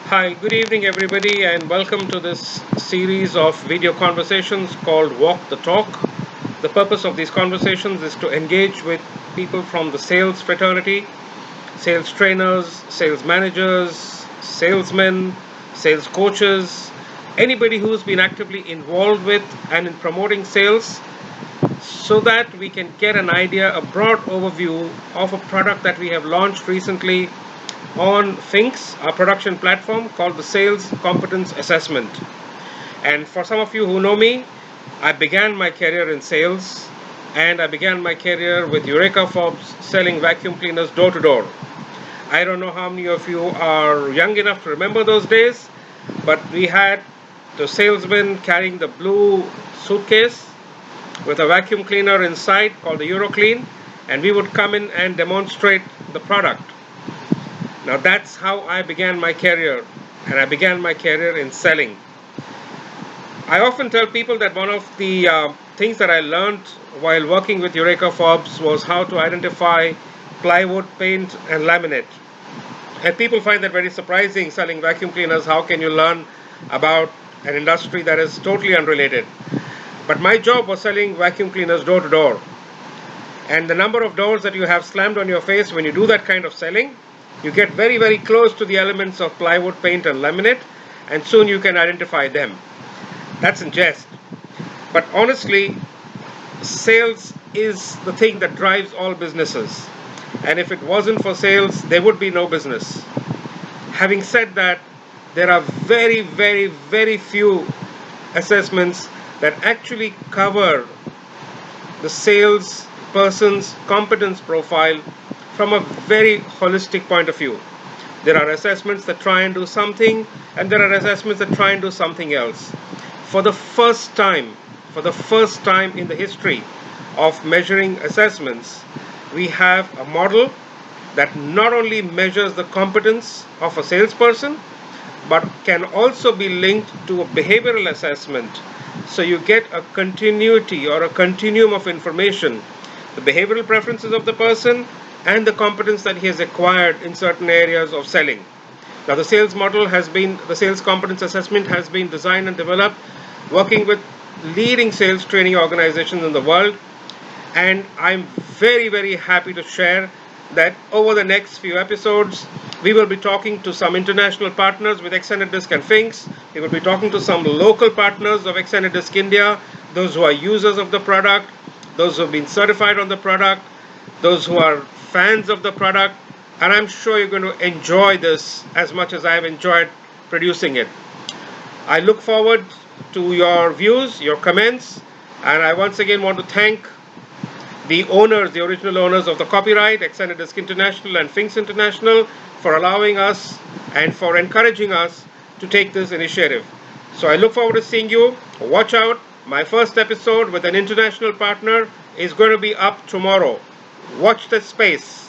Hi, good evening, everybody, and welcome to this series of video conversations called Walk the Talk. The purpose of these conversations is to engage with people from the sales fraternity, sales trainers, sales managers, salesmen, sales coaches, anybody who's been actively involved with and in promoting sales, so that we can get an idea, a broad overview of a product that we have launched recently on FinxS, our production platform called the Sales Competence Assessment. And for some of you who know me, I began my career in sales, and I began my career with Eureka Forbes selling vacuum cleaners door to door. I don't know how many of you are young enough to remember those days, but we had the salesman carrying the blue suitcase with a vacuum cleaner inside called the EuroClean, and we would come in and demonstrate the product. Now that's how I began my career, and I began my career in selling. I often tell people that one of the things that I learned while working with Eureka Forbes was how to identify plywood, paint, and laminate. And people find that very surprising, selling vacuum cleaners. How can you learn about an industry that is totally unrelated? But my job was selling vacuum cleaners door to door. And the number of doors that you have slammed on your face when you do that kind of selling, you get very, very close to the elements of plywood, paint, and laminate, and soon you can identify them. That's in jest. But honestly, sales is the thing that drives all businesses. And if it wasn't for sales, there would be no business. Having said that, there are very, very, very few assessments that actually cover the sales person's competence profile from a very holistic point of view. There are assessments that try and do something, and there are assessments that try and do something else. For the first time in the history of measuring assessments, we have a model that not only measures the competence of a salesperson, but can also be linked to a behavioral assessment. So you get a continuity or a continuum of information, the behavioral preferences of the person and the competence that he has acquired in certain areas of selling. Now the sales competence assessment has been designed and developed working with leading sales training organizations in the world. And I'm very, very happy to share that over the next few episodes, we will be talking to some international partners with Extended Disc and FinxS. We will be talking to some local partners of Extended Disc India, those who are users of the product, those who have been certified on the product, those who are fans of the product, and I'm sure you're going to enjoy this as much as I have enjoyed producing it. I look forward to your views, your comments, and I once again want to thank the original owners of the copyright, Extended Disc International and FinxS International, for allowing us and for encouraging us to take this initiative. So I look forward to seeing you. Watch out. My first episode with an international partner is going to be up tomorrow. Watch this space.